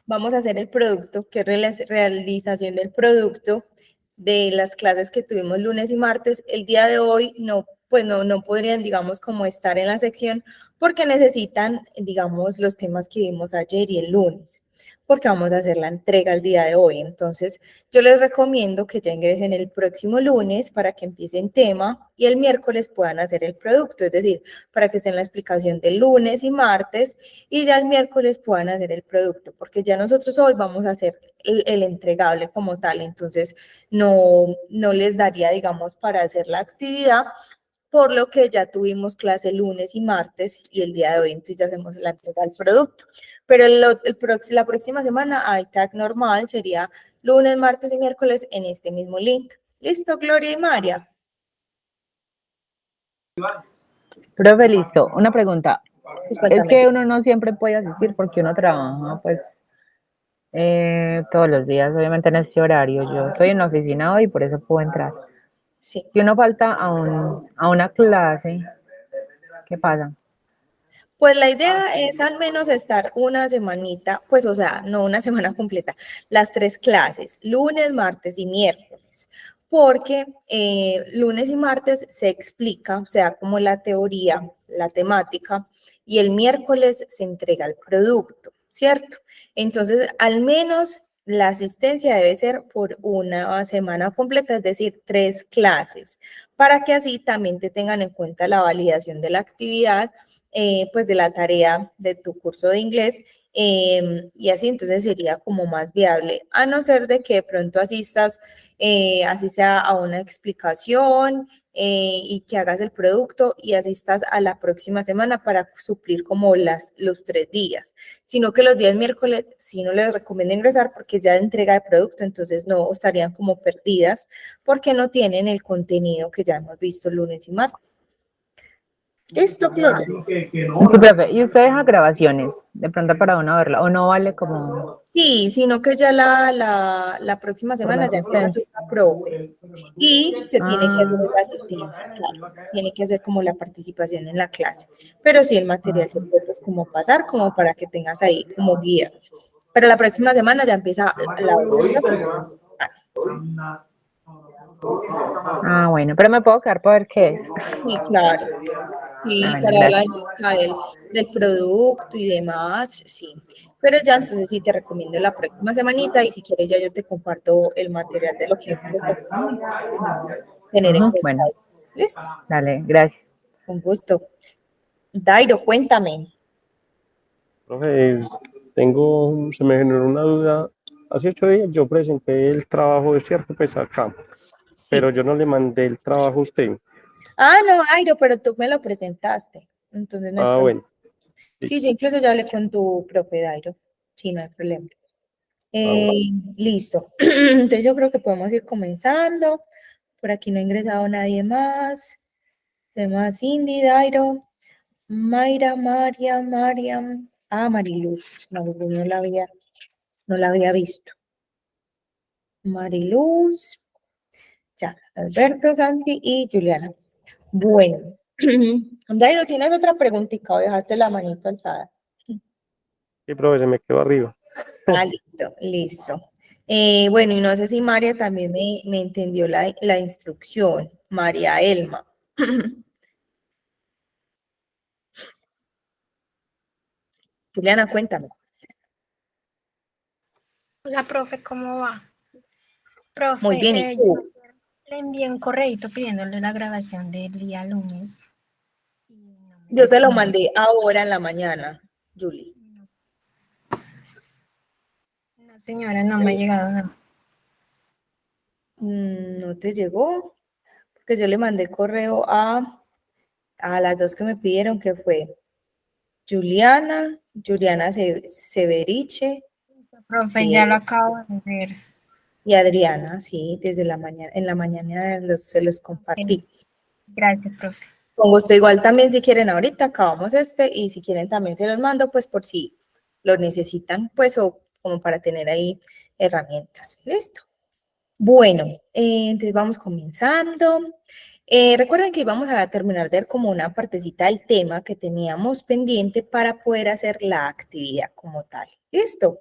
Vamos a hacer el producto, que es la realización del producto de las clases que tuvimos lunes y martes. El día de hoy no podrían, digamos, como estar en la sección porque necesitan, digamos, los temas que vimos ayer y el lunes, porque vamos a hacer la entrega el día de hoy. Entonces, yo les recomiendo que ya ingresen el próximo lunes para que empiecen tema y el miércoles puedan hacer el producto, es decir, para que estén en la explicación del lunes y martes y ya el miércoles puedan hacer el producto, porque ya nosotros hoy vamos a hacer el entregable como tal, entonces no les daría, digamos, para hacer la actividad, por lo que ya tuvimos clase lunes y martes y el día de hoy entonces ya hacemos la entrega del producto. Pero la próxima semana hay TAC normal, sería lunes, martes y miércoles en este mismo link. ¿Listo, Gloria y María? Profe, listo. Una pregunta. Sí, Es que uno no siempre puede asistir porque uno trabaja, pues, todos los días, obviamente en este horario. Yo estoy en la oficina hoy y por eso puedo entrar. Sí. Si uno falta a una clase, ¿qué pasa? Pues la idea es al menos estar una semanita, pues o sea, no una semana completa, las 3 clases, lunes, martes y miércoles, porque lunes y martes se explica, o sea, como la teoría, la temática, y el miércoles se entrega el producto, ¿cierto? Entonces, al menos la asistencia debe ser por una semana completa, es decir, 3 clases, para que así también te tengan en cuenta la validación de la actividad, pues de la tarea de tu curso de inglés, y así entonces sería como más viable, a no ser de que de pronto asistas, así sea a una explicación, y que hagas el producto y asistas a la próxima semana para suplir como los 3 días, sino que los días miércoles sí no les recomiendo ingresar porque es ya de entrega de producto, entonces no estarían como perdidas porque no tienen el contenido que ya hemos visto lunes y martes. Listo, Gloria. Sí, profe. ¿Y usted deja grabaciones de pronto para uno verla? ¿O no vale como Sí, sino que ya la próxima por la semana ya empieza a ser asistencia? una profe y se tiene que hacer Ah, la asistencia, claro. Tiene que hacer como la participación en la clase. Pero sí, el material se puede pues como pasar, como para que tengas ahí como guía. Pero la próxima semana ya empieza la otra profe. bueno, pero me puedo quedar para ver qué es. Sí, claro. Sí, Bueno, para la gracias. dinámica del producto y demás, sí. Pero ya entonces sí te recomiendo la próxima semanita y si quieres ya yo te comparto el material de lo que vimos esta semana para como tener en cuenta. Bueno, Listo, dale, gracias. con gusto. Dairo, cuéntame. Profe, se me generó una duda. Hace 8 días yo presenté el trabajo, es cierto, pues acá, Sí. pero yo no le mandé el trabajo a usted. Ah, no, Dairo, pero tú me lo presentaste, entonces no hay Ah, problema. bueno, Sí, listo. yo incluso ya hablé con tu profe, Dairo. Sí, no hay problema. Ah, bueno. Listo. Entonces yo creo que podemos ir comenzando. Por aquí no ha ingresado nadie más. Tenemos Cindy, Dairo, Mayra, María, Mariam. Ah, Mariluz. Mariluz no la había visto. Mariluz, ya, Alberto, Santi y Juliana. Bueno. Dairo, ¿tienes otra preguntita o dejaste la manito alzada? Sí, profe, se me quedó arriba. Ah, listo, listo. Bueno, y no sé si María también me entendió la instrucción, María Elma. Juliana, cuéntame. Hola, profe, ¿cómo va? Muy Profe, bien, ¿y yo tú? le envié un correíto pidiéndole la grabación del día lunes y no me Yo te lo respondió. mandé ahora en la mañana, Julie. No, señora, no me ha llegado nada. ¿No te llegó? Porque yo le mandé correo a las 2 que me pidieron, que fue Juliana Severiche, Profe, sí, ya lo acabo de ver. y Adriana, sí, desde la mañana, en la mañana se los compartí. Gracias, profe. Con gusto, igual también si quieren ahorita acabamos y si quieren también se los mando, pues por si lo necesitan, pues o como para tener ahí herramientas. Listo. Bueno, entonces vamos comenzando. Recuerden que íbamos a terminar de ver como una partecita del tema que teníamos pendiente para poder hacer la actividad como tal. ¿Listo?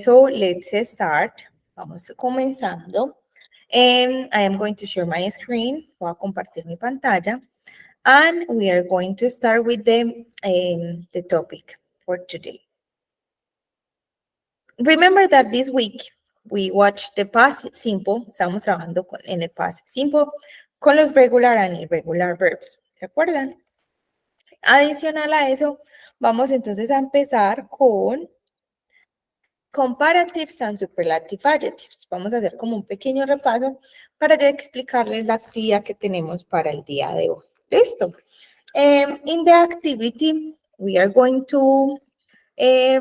So, let's start. Vamos comenzando. I am going to share my screen. Voy a compartir mi pantalla. And we are going to start with the topic for today. Remember that this week we watched the past simple. Estamos trabajando en el past simple con los regular and irregular verbs. ¿Se acuerdan? Adicional a eso, vamos entonces a empezar con comparatives and superlative adjectives. Vamos a hacer como un pequeño repaso para ya explicarles la actividad que tenemos para el día de hoy. ¿Listo? In the activity, we are going to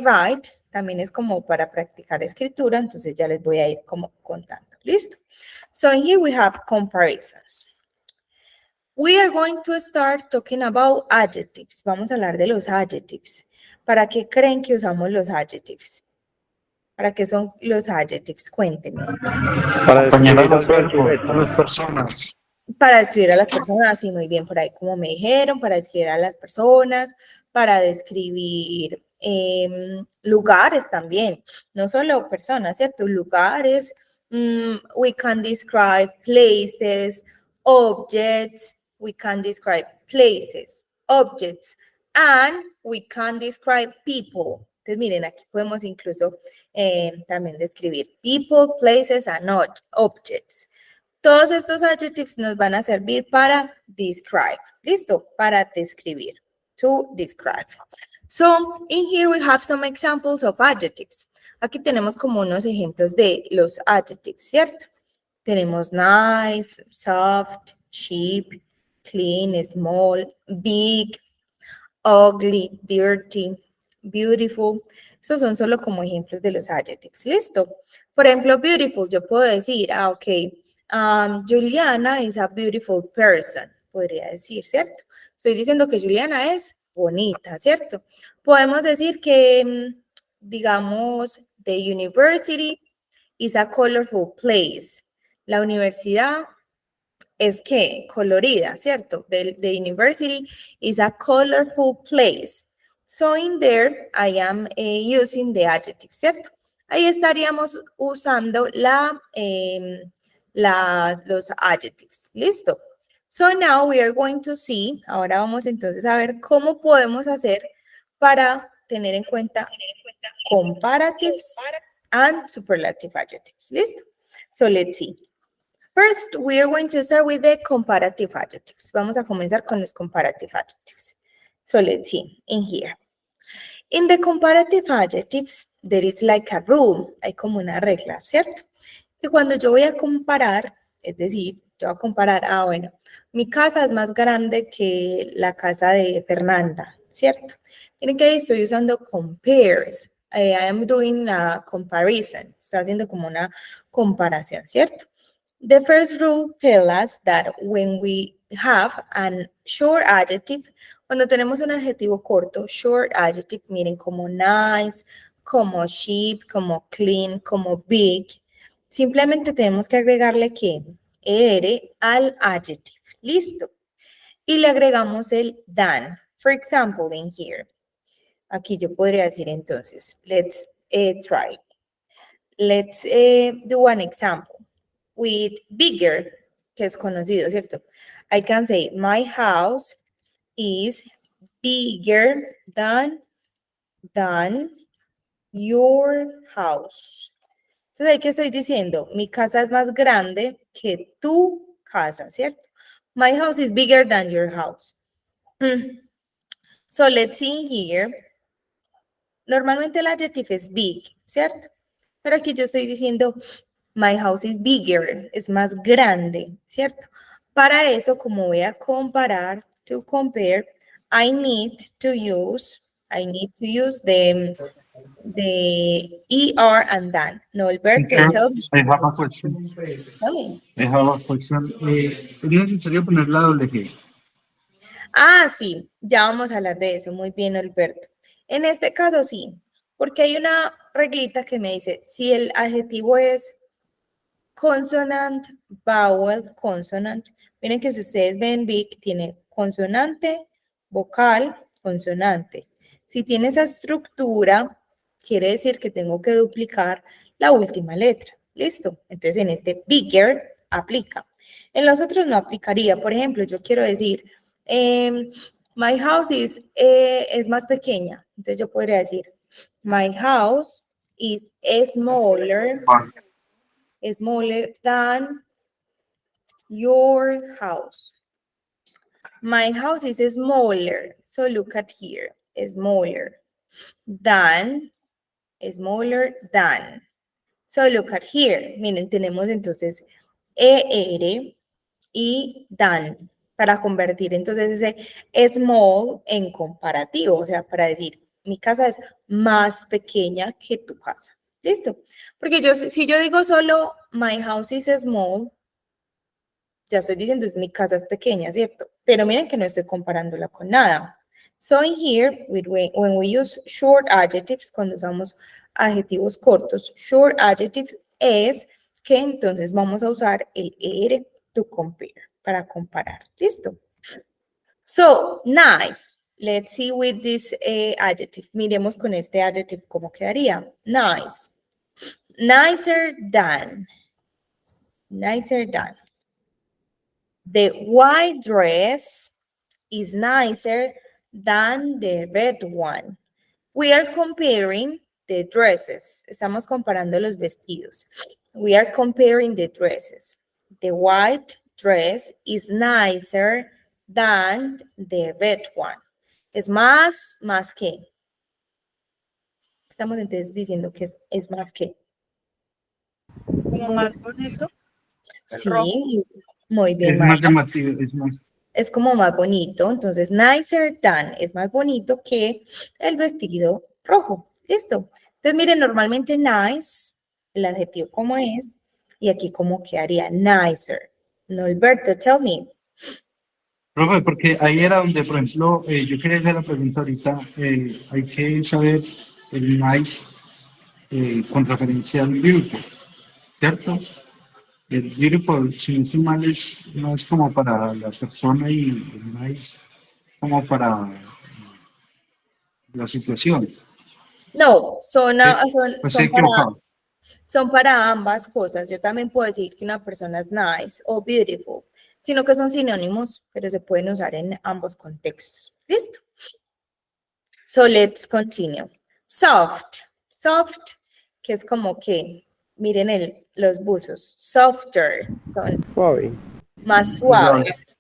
write. También es como para practicar escritura, entonces ya les voy a ir como contando. ¿Listo? So here we have comparisons. We are going to start talking about adjectives. Vamos a hablar de los adjectives. ¿Para qué creen que usamos los adjectives? ¿Para qué son los adjectives? Cuéntenme. Para describir al Compañeros, sujeto. a las personas. Para describir a las personas, sí, muy bien, por ahí como me dijeron, para describir a las personas, para describir lugares también, no solo personas, ¿cierto? Lugares, we can describe places, objects, we can describe places, objects, and we can describe people. Entonces, miren, aquí podemos incluso también describir people, places, and objects. Todos estos adjectives nos van a servir para describe. ¿Listo? Para describir. To describe. So, in here we have some examples of adjectives. Aquí tenemos como unos ejemplos de los adjectives, ¿cierto? Tenemos nice, soft, cheap, clean, small, big, ugly, dirty, beautiful. Estos son solo como ejemplos de los adjectives. ¿Listo? Por ejemplo, beautiful, yo puedo decir, ok, Juliana is a beautiful person, podría decir, ¿cierto? Estoy diciendo que Juliana es bonita, ¿cierto? Podemos decir que, digamos, the university is a colorful place. La universidad es que colorida, ¿cierto? The university is a colorful place. So in there, I am using the adjective, ¿cierto? Ahí estaríamos usando los adjectives. ¿Listo? So now we are going to see, ahora vamos entonces a ver cómo podemos hacer para tener en cuenta comparatives and superlative adjectives. ¿Listo? So let's see. First, we are going to start with the comparative adjectives. Vamos a comenzar con los comparative adjectives. So let's see in here. In the comparative adjectives, there is like a rule. Hay como una regla, ¿cierto? Que cuando yo voy a comparar, es decir, yo voy a comparar, bueno, mi casa es más grande que la casa de Fernanda, ¿cierto? Miren que ahí estoy usando compares. I am doing a comparison. Estoy haciendo como una comparación, ¿cierto? The first rule tells us that when we have a short adjective, cuando tenemos un adjetivo corto, short adjective, miren como nice, como cheap, como clean, como big, simplemente tenemos que agregarle que ER al adjective. Listo. Y le agregamos el than. For example, in here. Aquí yo podría decir entonces, let's try. Let's do an example with bigger, que es conocido, ¿cierto? I can say, my house is bigger than your house. Entonces, ¿ahí qué estoy diciendo? Mi casa es más grande que tu casa, ¿cierto? My house is bigger than your house. So, let's see here. Normalmente el adjective es big, ¿cierto? Pero aquí yo estoy diciendo, my house is bigger, es más grande, ¿cierto? Para eso, como voy a comparar, to compare, I need to use the ER and than. No, Alberto, tell me. I have a question. Tell me. I have a question. ¿Es necesario poner la doble G? Ah, sí, ya vamos a hablar de eso. Muy bien, Alberto. En este caso, sí, porque hay una reglita que me dice, si el adjetivo es consonant, vowel, consonant, Miren que si ustedes ven big, tiene consonante, vocal, consonante. Si tiene esa estructura, quiere decir que tengo que duplicar la última letra. ¿Listo? Entonces, en este bigger aplica. En los otros no aplicaría. Por ejemplo, yo quiero decir, my house es más pequeña. Entonces, yo podría decir, my house is smaller than your house. My house is smaller. So look at here. Smaller than. So look at here. Miren, tenemos entonces ER y than para convertir entonces ese small en comparativo. O sea, para decir, mi casa es más pequeña que tu casa. ¿Listo? Porque si yo digo solo my house is small, ya estoy diciendo es mi casa es pequeña, ¿cierto? Pero miren que no estoy comparándola con nada. So in here, when we use short adjectives, cuando usamos adjetivos cortos, short adjective es que entonces vamos a usar el ER to compare, para comparar. ¿Listo? So, nice. Let's see with this adjective. Miremos con este adjective cómo quedaría. Nice. Nicer than. Nicer than. The white dress is nicer than the red one. We are comparing the dresses. Estamos comparando los vestidos. We are comparing the dresses. The white dress is nicer than the red one. Es más que. Estamos entonces diciendo que es más que. Como más bonito. Sí, muy bien. Es más Maya. llamativo, es más. Es como más bonito, entonces nicer than es más bonito que el vestido rojo. ¿Listo? Entonces, miren, normalmente nice, el adjetivo como es, y aquí como quedaría nicer. Norberto, tell me. Profe, porque ahí era donde, por ejemplo, yo quería hacer la pregunta ahorita, hay que saber el nice con referencia al beautiful, ¿cierto? El beautiful, si no estoy mal, no es como para la persona y el nice como para la situación. No, son Estoy equivocado. son para ambas cosas. Yo también puedo decir que una persona es nice o beautiful, sino que son sinónimos, pero se pueden usar en ambos contextos. ¿Listo? So let's continue. Soft. Soft, que es como que, miren los buzos. Softer, son Suave. más suaves.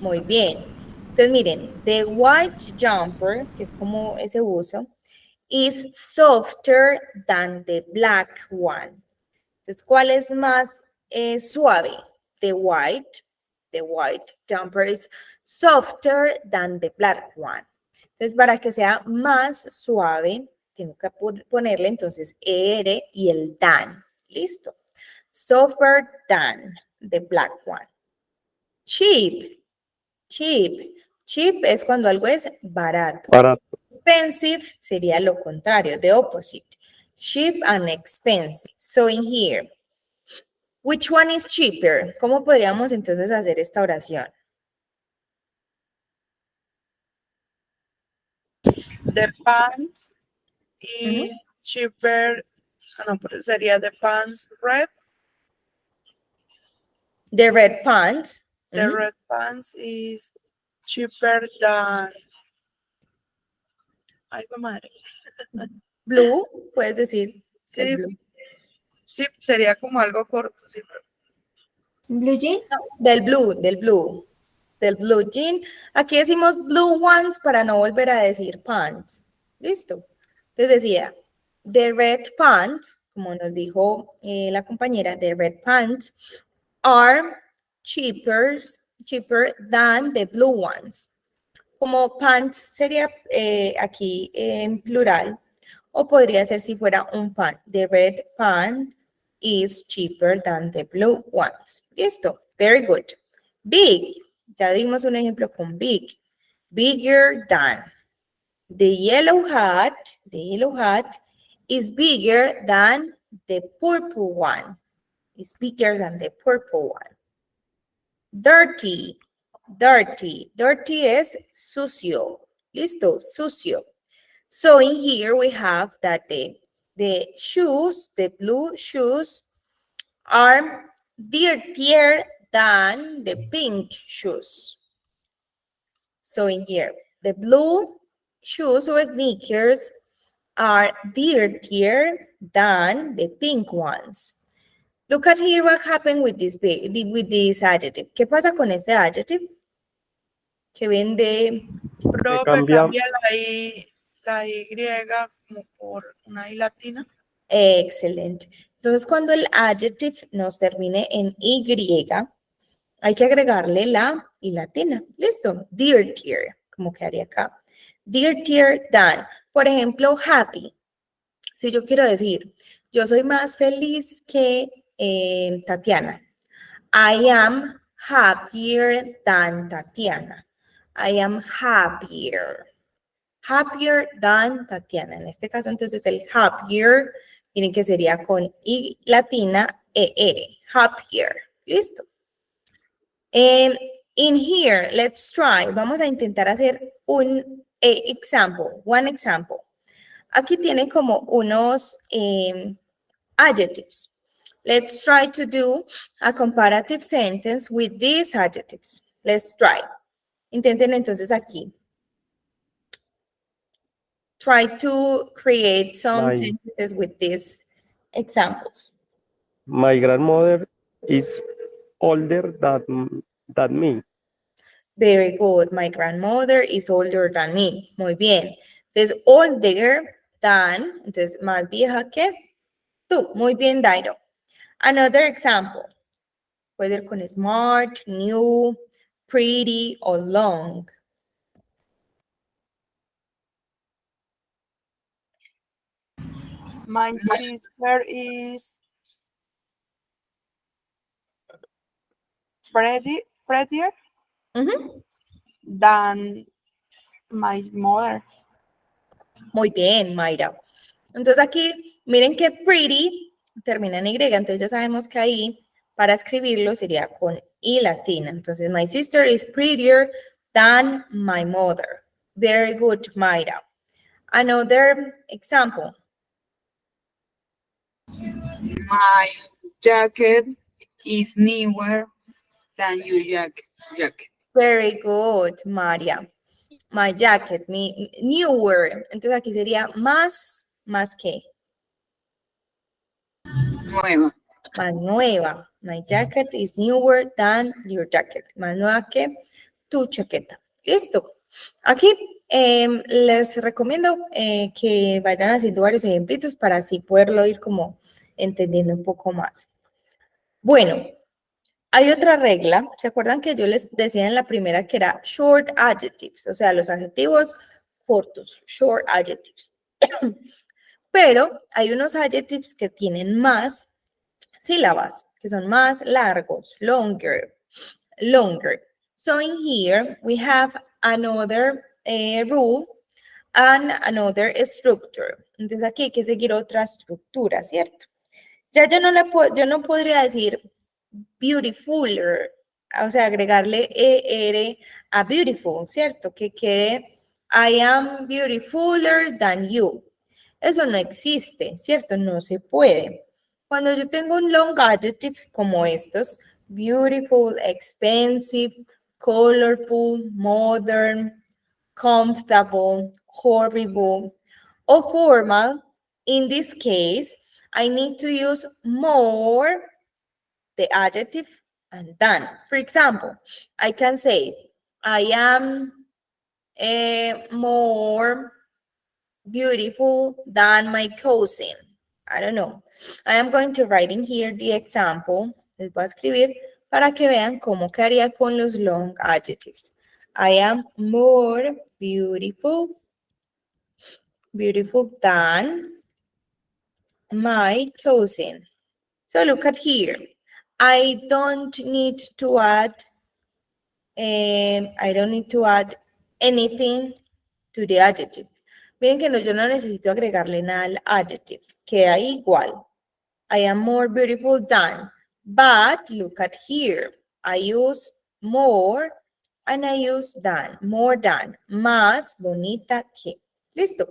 Muy bien. Entonces, miren, the white jumper, que es como ese buzo, is softer than the black one. Entonces, ¿cuál es más suave? The white jumper is softer than the black one. Entonces, para que sea más suave, tengo que ponerle entonces ER y el than. Listo. Softer than the black one. Cheap. Cheap. Cheap es cuando algo es barato. Barato. Expensive sería lo contrario, the opposite. Cheap and expensive. So in here, which one is cheaper? ¿Cómo podríamos entonces hacer esta oración? The pants is cheaper. No, pero sería the pants red. The red pants. The red pants is cheaper than. Ay, madre. Blue, puedes decir. Sí, sí, sería como algo corto, sí. Blue jean. Del blue jean. Aquí decimos blue ones para no volver a decir pants. ¿Listo? Entonces decía, the red pants, como nos dijo la compañera, the red pants are cheaper than the blue ones. Como pants sería aquí en plural, o podría ser si fuera un pant. The red pant is cheaper than the blue ones. Listo. Very good. Big. Ya dimos un ejemplo con big. Bigger than. The yellow hat is bigger than the purple one. Is bigger than the purple one. Dirty, dirty. Dirty es sucio. Listo, sucio. So in here we have that the shoes, the blue shoes, are dirtier than the pink shoes. So in here, the blue shoes or sneakers are dirtier than the pink ones. Look at here what happened with this adjective. ¿Qué pasa con este adjective? Que vende. Profe, cambia. cambia la Y como por una I latina. Excelente. Entonces, cuando el adjective nos termine en Y, hay que agregarle la I latina. ¿Listo? Dirtier, como quedaría acá. Dirtier than. Por ejemplo, happy. Si yo quiero decir, yo soy más feliz que Tatiana. I am happier than Tatiana. I am happier. Happier than Tatiana. En este caso, entonces, el happier, miren que sería con I latina, ER. Happier. ¿Listo? In here, let's try. Vamos a intentar hacer un example. One example. Aquí tienen como unos adjectives. Let's try to do a comparative sentence with these adjectives. Let's try. Intenten entonces aquí. Try to create some sentences with these examples. My grandmother is older than me. Very good. My grandmother is older than me. Muy bien. Entonces, older than, entonces, más vieja que tú. Muy bien, Dairo. Another example. Puede ser con smart, new, pretty, o long. My sister is prettier than my mother. Muy bien, Mayra. Entonces aquí, miren que pretty termina en Y, entonces ya sabemos que ahí para escribirlo sería con I latina. Entonces, my sister is prettier than my mother. Very good, Mayra. Another example. My jacket is newer than your jacket. Very good, Maria. My jacket, mi newer. Entonces aquí sería más que. Nueva. Más nueva. My jacket is newer than your jacket. Más nueva que tu chaqueta. Listo. Aquí les recomiendo que vayan haciendo varios ejemplitos para así poderlo ir como entendiendo un poco más. Bueno, hay otra regla. ¿Se acuerdan que yo les decía en la primera que era short adjectives? O sea, los adjetivos cortos, short adjectives. Pero hay unos adjectives que tienen más sílabas, que son más largos, longer. So in here, we have another rule and another structure. Entonces aquí hay que seguir otra estructura, ¿cierto? Ya yo no podría decir beautifuler, o sea, agregarle ER a beautiful, ¿cierto? Que quede I am beautifuler than you. Eso no existe, ¿cierto? No se puede. Cuando yo tengo un long adjective como estos, beautiful, expensive, colorful, modern, comfortable, horrible, or formal, in this case, I need to use more, the adjective, and than. For example, I can say, I am more beautiful than my cousin. I don't know. I am going to write in here the example. Les voy a escribir para que vean cómo quedaría con los long adjectives. I am more beautiful than my cousin. So look at here. I don't need to add anything to the adjective. Miren que no, yo no necesito agregarle nada al adjective. Queda igual. I am more beautiful than. But look at here. I use more, and I use than, more than, más, bonita que. Listo.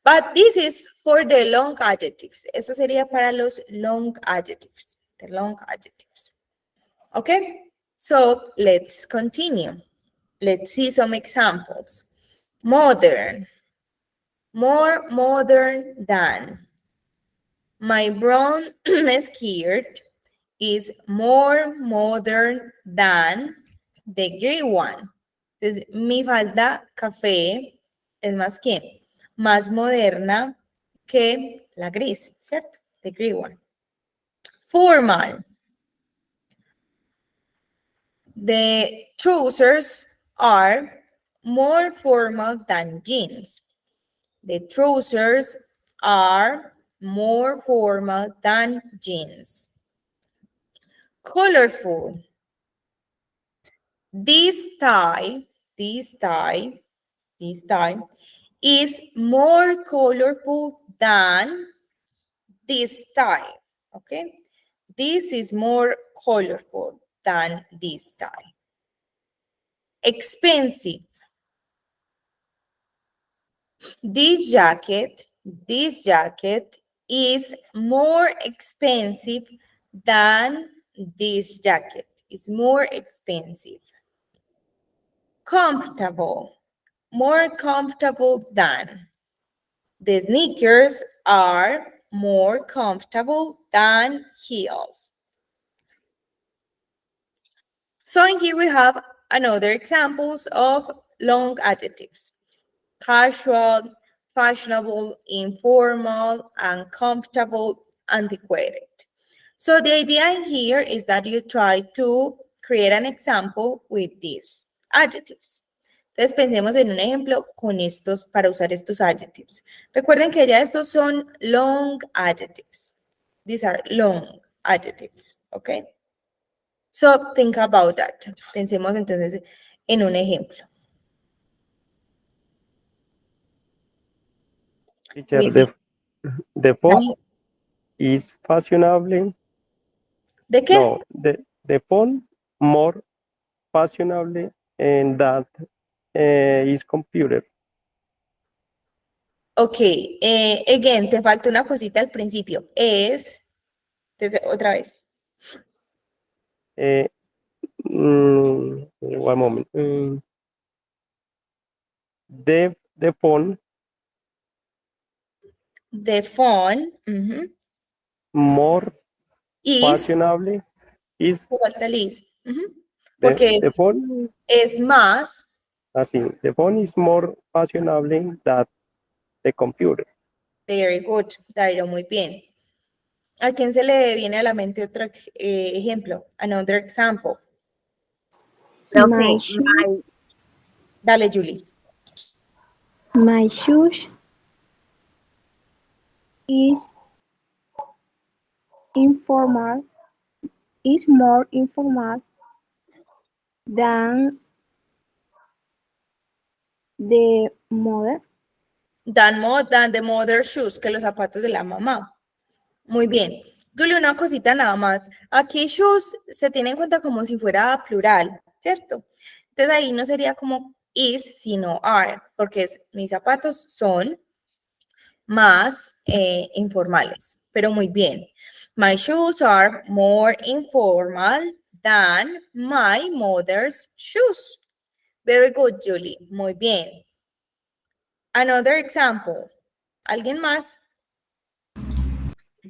But this is for the long adjectives. Eso sería para los long adjectives. The long adjectives. Okay? So let's continue. Let's see some examples. Modern. More modern than. My brown skirt is more modern than the gray one. Entonces, mi falda café es más moderna que la gris, ¿cierto? The gray one. Formal. The trousers are more formal than jeans. The trousers are more formal than jeans. Colorful. This tie is more colorful than this tie, okay? This is more colorful than this tie. Expensive. This jacket is more expensive than this jacket. It's more expensive. Comfortable. More comfortable than. The sneakers are more comfortable than heels. So in here we have another examples of long adjectives. Casual, fashionable, informal, uncomfortable, antiquated. So the idea here is that you try to create an example with these adjectives. Entonces pensemos en un ejemplo con estos, para usar estos adjectives. Recuerden que ya estos son long adjectives. These are long adjectives, okay? So think about that. Pensemos entonces en un ejemplo. Teacher, the phone is fashionable. ¿De qué? No, the phone more fashionable and that is computer. Ok, again, te falta una cosita al principio. Es, otra vez. One moment. The phone more is, fashionable is falta el is. Porque the phone. Es más. Así, the phone is more fashionable than the computer. Very good, Dairo, muy bien. ¿A quién se le viene a la mente otro ejemplo? Another example. Dale, Julie. My shoes is more informal than the mother. Than the mother shoes, que los zapatos de la mamá. Muy bien. Julie, una cosita nada más. Aquí shoes se tiene en cuenta como si fuera plural, ¿cierto? Entonces ahí no sería como is, sino are, porque mis zapatos son más informales, pero muy bien. My shoes are more informal than my mother's shoes. Very good, Julie. Muy bien. Another example. ¿Alguien más?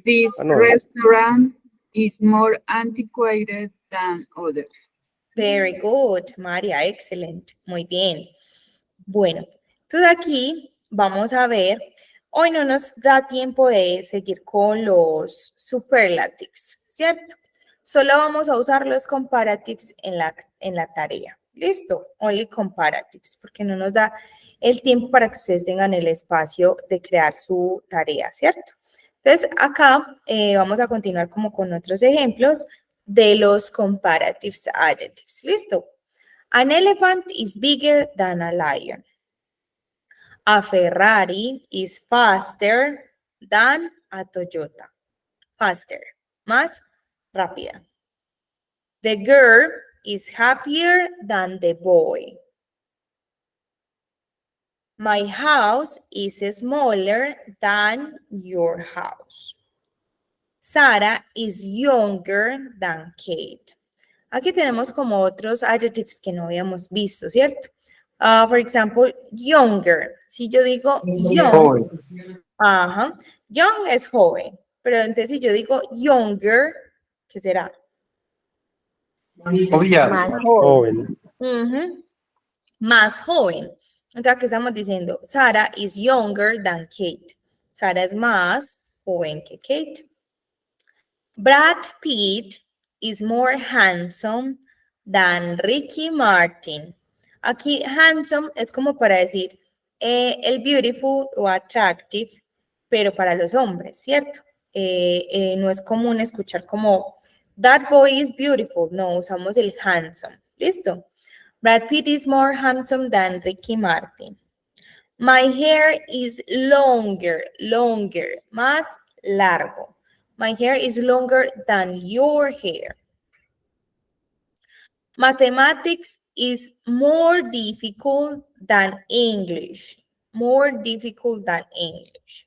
This restaurant is more antiquated than others. Very good, María. Excellent. Muy bien. Bueno, entonces aquí vamos a ver. Hoy no nos da tiempo de seguir con los superlatives, ¿cierto? Solo vamos a usar los comparatives en la tarea. ¿Listo? Only comparatives, porque no nos da el tiempo para que ustedes tengan el espacio de crear su tarea, ¿cierto? Entonces, acá vamos a continuar como con otros ejemplos de los comparatives adjectives. ¿Listo? An elephant is bigger than a lion. A Ferrari is faster than a Toyota. Faster, más rápida. The girl is happier than the boy. My house is smaller than your house. Sarah is younger than Kate. Aquí tenemos como otros adjectives que no habíamos visto, ¿cierto? For example, younger. Si yo digo young, Joven. ajá, young es joven, pero entonces si yo digo younger, ¿qué será? Jovial. Más joven. Joven. Más joven. Entonces, ¿qué estamos diciendo? Sarah is younger than Kate. Sarah es más joven que Kate. Brad Pitt is more handsome than Ricky Martin. Aquí handsome es como para decir el beautiful o attractive, pero para los hombres, ¿cierto? No es común escuchar como that boy is beautiful. No, usamos el handsome. ¿Listo? Brad Pitt is more handsome than Ricky Martin. My hair is longer, más largo. My hair is longer than your hair. Mathematics is more difficult than English. More difficult than English.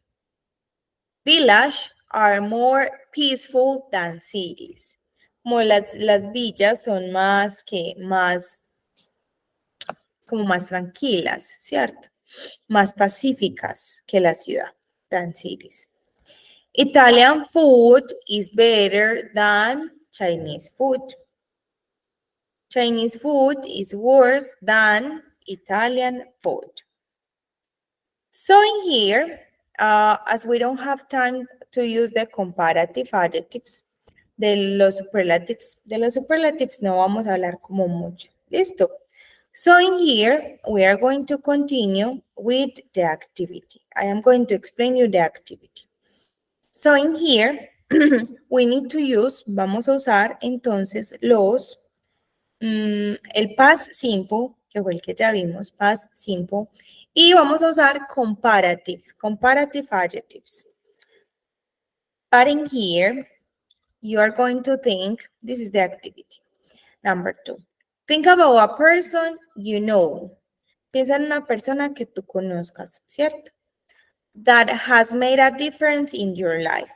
Villages are more peaceful than cities. Como las villas son más como más tranquilas, ¿cierto? Más pacíficas que la ciudad, than cities. Italian food is better than Chinese food. Chinese food is worse than Italian food. So in here, as we don't have time to use the comparative adjectives, de los superlatives no vamos a hablar como mucho. ¿Listo? So in here, we are going to continue with the activity. I am going to explain you the activity. So in here, we need to use, vamos a usar entonces el past simple, que fue el que ya vimos, past simple, y vamos a usar comparative adjectives. But in here, you are going to think, this is the activity. Number 2, think about a person you know. Piensa en una persona que tú conozcas, ¿cierto? That has made a difference in your life.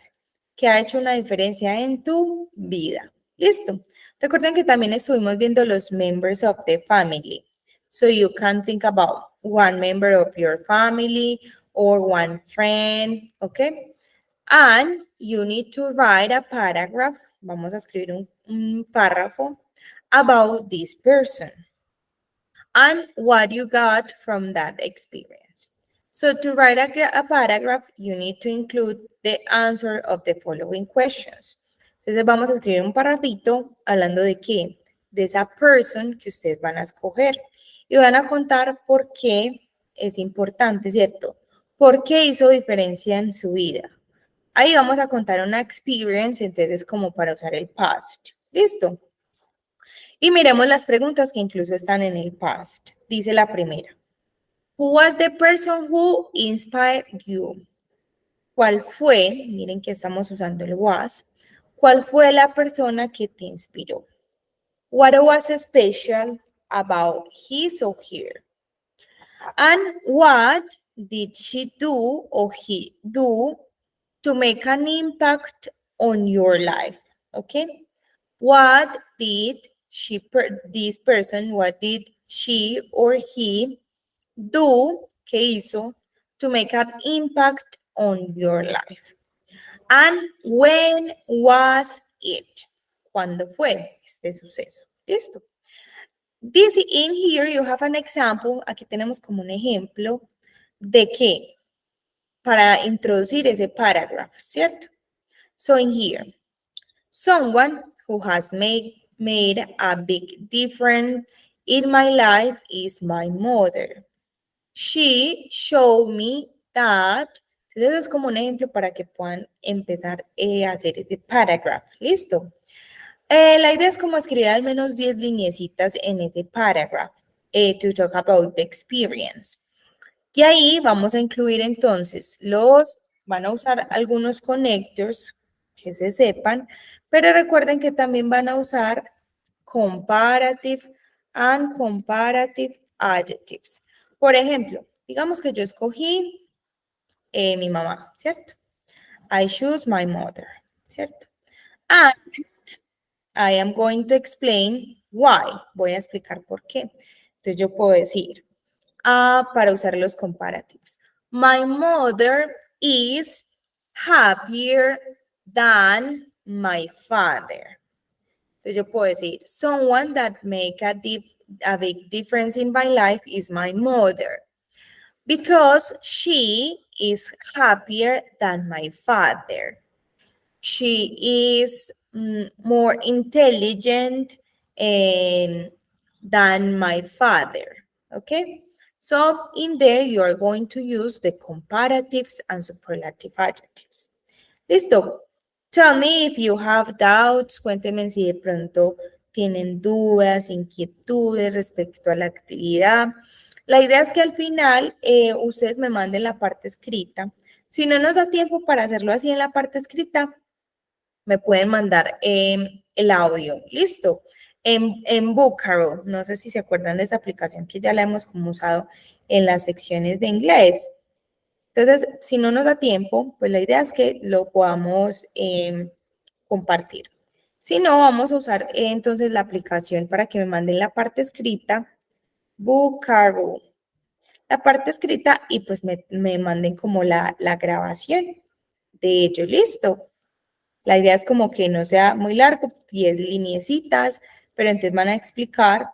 Que ha hecho una diferencia en tu vida. ¿Listo? Recuerden que también estuvimos viendo los members of the family. So you can think about one member of your family or one friend, ¿ok? And you need to write a paragraph. Vamos a escribir un párrafo about this person and what you got from that experience. So to write a paragraph, you need to include the answer of the following questions. Entonces vamos a escribir un parrafito hablando de qué, de esa person que ustedes van a escoger y van a contar por qué es importante, ¿cierto? ¿Por qué hizo diferencia en su vida? Ahí vamos a contar una experience, entonces como para usar el past. ¿Listo? Y miremos las preguntas que incluso están en el past. Dice la primera. Who was the person who inspired you? ¿Cuál fue? Miren que estamos usando el was. ¿Cuál fue la persona que te inspiró? What was special about his or her? And what did she do or he do to make an impact on your life? Okay. What did this person, what did she or he do, ¿qué hizo, to make an impact on your life? And when was it? ¿Cuándo fue este suceso? ¿Listo? This in here you have an example. Aquí tenemos como un ejemplo de qué, para introducir ese paragraph, ¿cierto? So in here, someone who has made a big difference in my life is my mother. She showed me that. Entonces es como un ejemplo para que puedan empezar a hacer este paragraph. ¿Listo? La idea es como escribir al menos 10 lineecitas en ese paragraph to talk about the experience. Y ahí vamos a incluir entonces van a usar algunos connectors que se sepan, pero recuerden que también van a usar comparative and comparative adjectives. Por ejemplo, digamos que yo escogí mi mamá, ¿cierto? I choose my mother, ¿cierto? And I am going to explain why. Voy a explicar por qué. Entonces yo puedo decir, para usar los comparatives. My mother is happier than my father. Entonces yo puedo decir, someone that make a big difference in my life is my mother. Because she is happier than my father. She is more intelligent than my father. Okay? So in there, you are going to use the comparatives and superlative adjectives. Listo. Tell me if you have doubts. Cuéntenme si de pronto tienen dudas, inquietudes respecto a la actividad. La idea es que al final ustedes me manden la parte escrita. Si no nos da tiempo para hacerlo así en la parte escrita, me pueden mandar el audio. Listo. En Bookaro, no sé si se acuerdan de esa aplicación que ya la hemos como usado en las secciones de inglés. Entonces, si no nos da tiempo, pues la idea es que lo podamos compartir. Si no, vamos a usar entonces la aplicación para que me manden la parte escrita, Bookaro. La parte escrita y pues me manden como la grabación de ello. Listo. La idea es como que no sea muy largo, 10 lineecitas, pero entonces van a explicar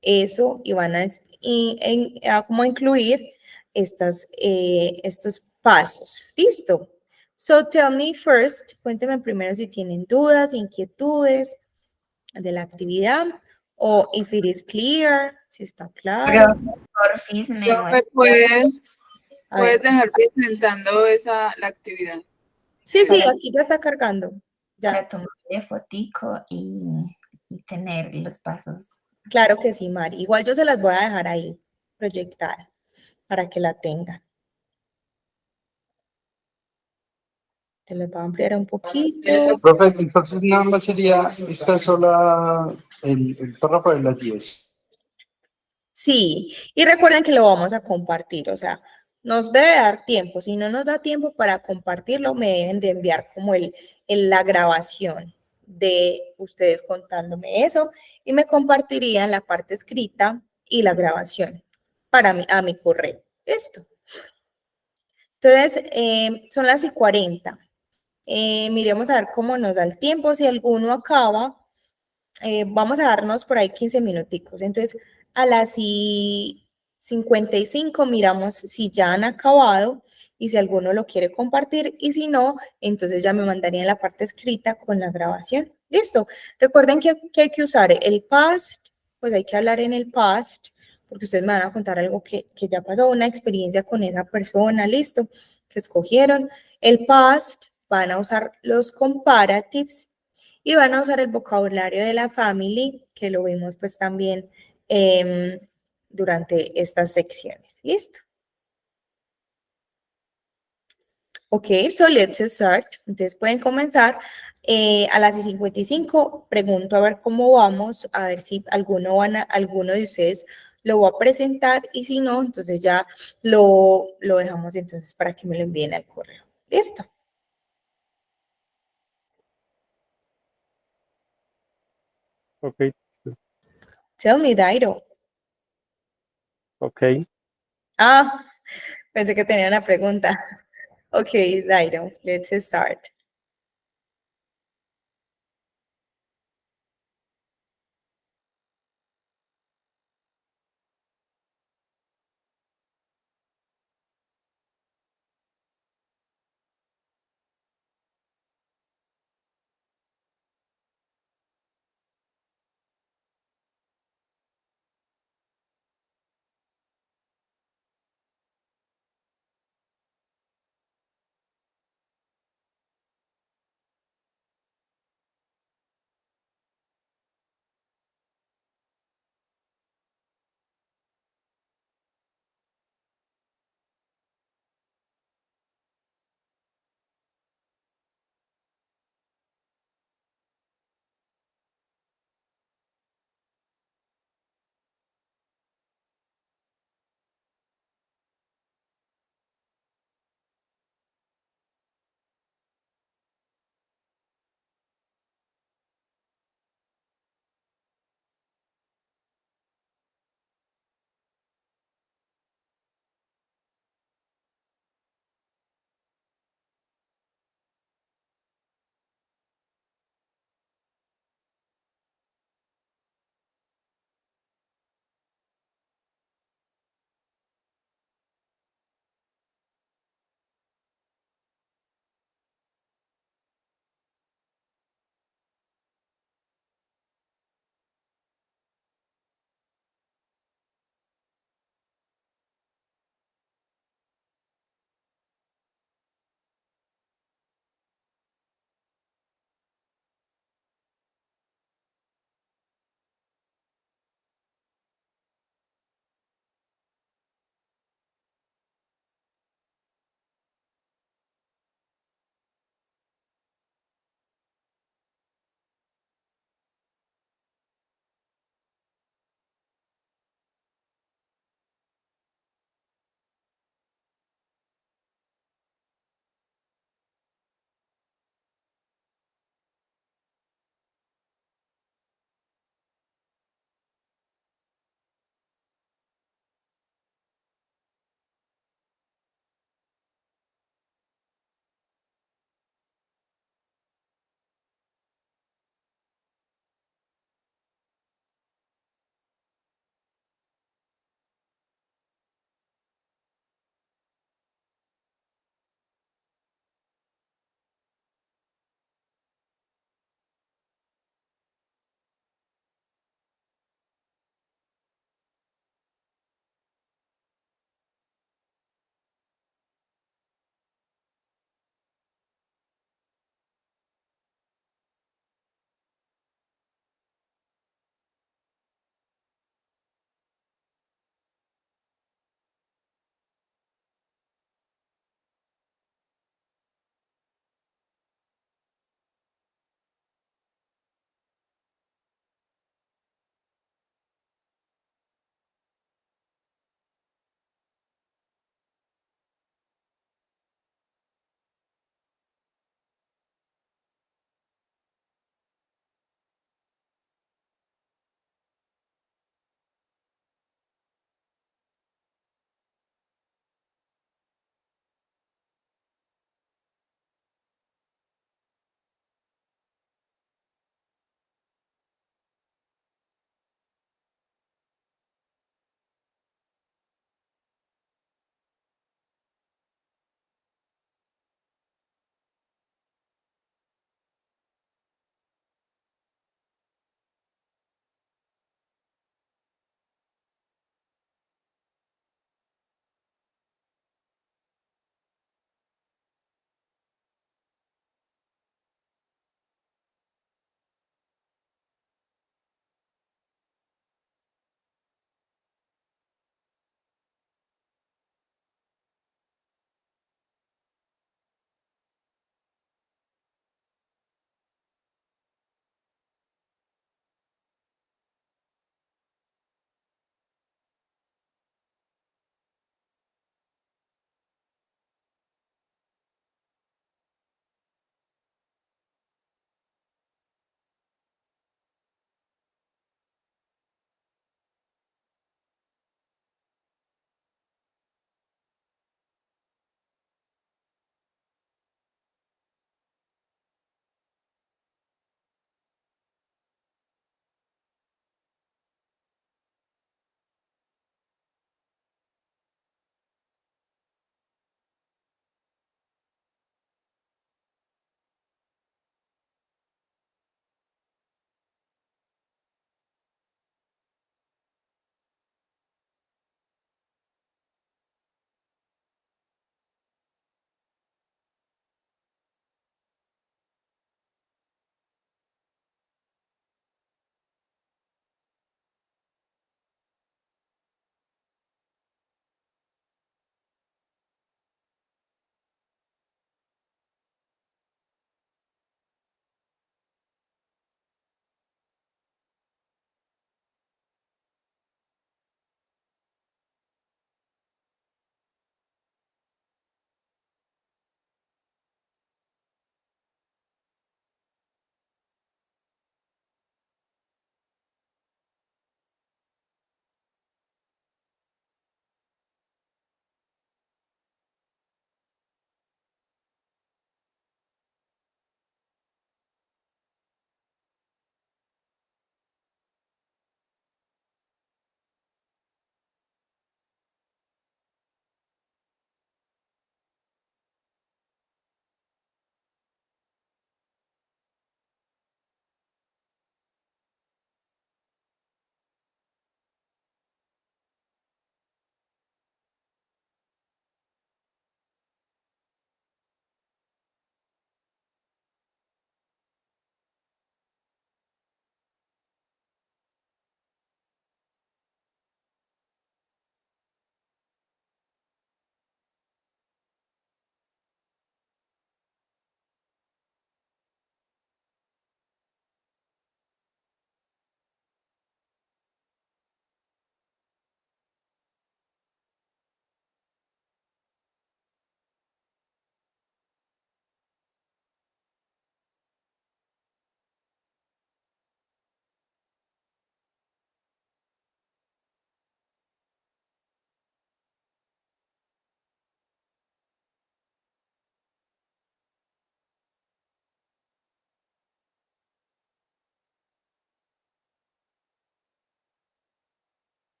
eso y van a como incluir estos pasos. Listo. So tell me first, cuéntenme primero si tienen dudas, inquietudes de la actividad o if it is clear, si está claro. Porfis, me Profe, muestra. ¿puedes A ver. dejar presentando la actividad? Sí, aquí ya está cargando. Ya. Para tomarle fotico y tener los pasos. Claro que sí, Mari. Igual yo se las voy a dejar ahí proyectada para que la tengan. Se les va a ampliar un poquito. Profe, entonces nada más sería esta sola, el párrafo de las 10. Sí, y recuerden que lo vamos a compartir, o sea, nos debe dar tiempo. Si no nos da tiempo para compartirlo, me deben de enviar como la grabación de ustedes contándome eso y me compartirían la parte escrita y la grabación a mi correo. Listo. Entonces, son las y 40. Miremos a ver cómo nos da el tiempo. Si alguno acaba, vamos a darnos por ahí 15 minuticos. Entonces, a las 55 miramos si ya han acabado y si alguno lo quiere compartir. Y si no, entonces ya me mandarían la parte escrita con la grabación. Listo. Recuerden que hay que usar el past, pues hay que hablar en el past, porque ustedes me van a contar algo que ya pasó, una experiencia con esa persona, listo, que escogieron. El past, van a usar los comparatives y van a usar el vocabulario de la family, que lo vimos pues también durante estas secciones. ¿Listo? Ok, so let's start. Entonces pueden comenzar. A las 55 pregunto a ver cómo vamos, a ver si alguno de ustedes lo va a presentar y si no, entonces ya lo dejamos entonces para que me lo envíen al correo. ¿Listo? Ok, Tell me, Dairo. ok. Pensé que tenía una pregunta. Ok, Dairo, let's start.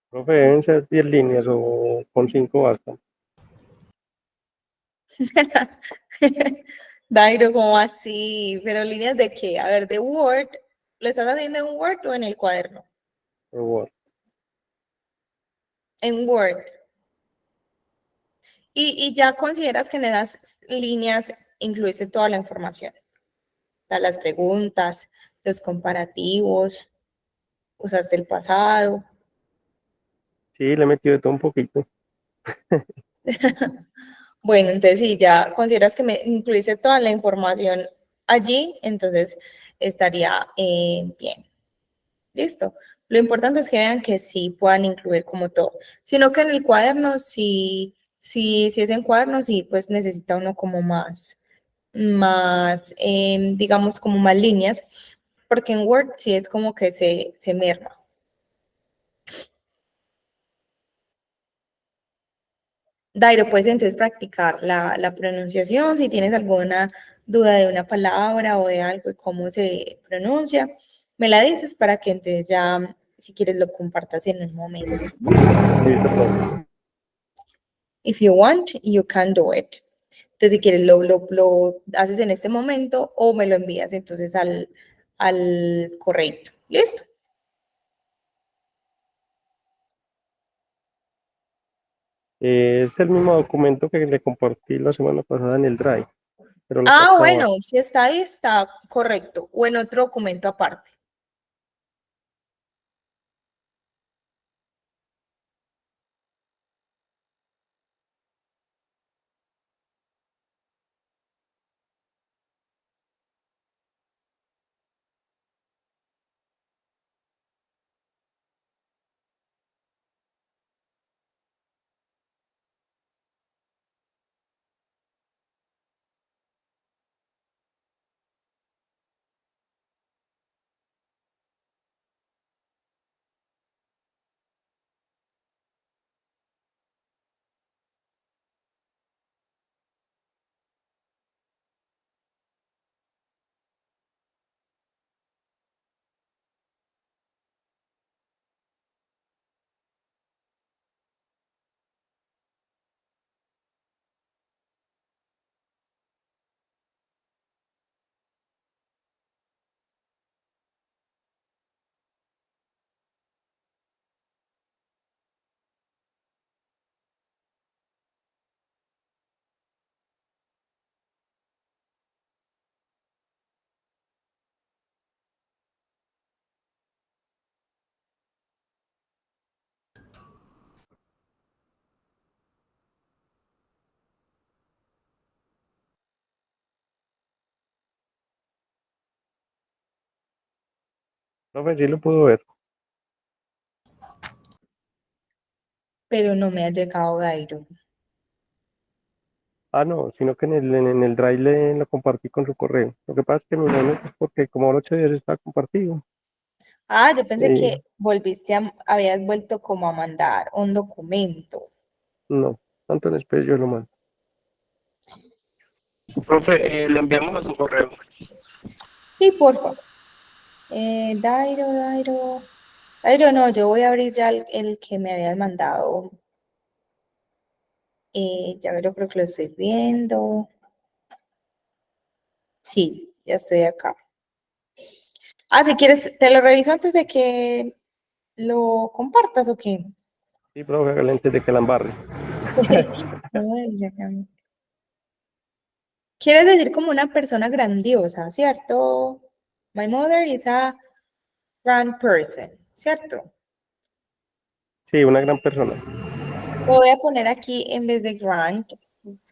Profe, deben ser 10 líneas o con 5 basta. Dairo, ¿cómo así? ¿Pero líneas de qué? A ver, de Word. ¿Lo estás haciendo en Word o en el cuaderno? Por Word. En Word. Y ya consideras que en esas líneas incluiste toda la información. O sea, las preguntas, los comparativos, usaste el pasado. Sí, le he metido de todo un poquito. Bueno, entonces si ya consideras que me incluiste toda la información allí, entonces estaría bien. Listo. Lo importante es que vean que sí puedan incluir como todo. Sino que en el cuaderno, si es en cuaderno, sí, pues necesita uno como digamos, como más líneas, porque en Word sí es como que se merma. Dairo, puedes entonces practicar la pronunciación, si tienes alguna duda de una palabra o de algo y cómo se pronuncia, me la dices para que entonces ya, si quieres, lo compartas en un momento. ¿Listo? Listo, profe. If you want, you can do it. Entonces, si quieres, lo haces en este momento o me lo envías entonces al correo. ¿Listo? Es el mismo documento que le compartí la semana pasada en el Drive, pero la Ah, parte de bueno, abajo. si está ahí, está correcto. O en otro documento aparte. Profe, sí lo puedo ver. Pero no me ha llegado Dairo. Ah, no, sino que en el Drive lo compartí con su correo. Lo que pasa es que mi nombre es porque como ahora 8 días está compartido. Ah, yo pensé Eh, que habías vuelto como a mandar un documento. no, tanto en especie yo lo mando. Profe, le enviamos a su correo. Sí, porfa. Dairo, no, yo voy a abrir ya el que me habías mandado. Ya creo que lo estoy viendo. Sí, ya estoy acá. Ah, si quieres, te lo reviso antes de que lo compartas o qué. Sí, profe, hágale antes de que la embarre. Ay, ya cambié. Quieres decir como una persona grandiosa, ¿cierto? My mother is a grand person, ¿cierto? Sí, una gran persona. Lo voy a poner aquí en vez de grand,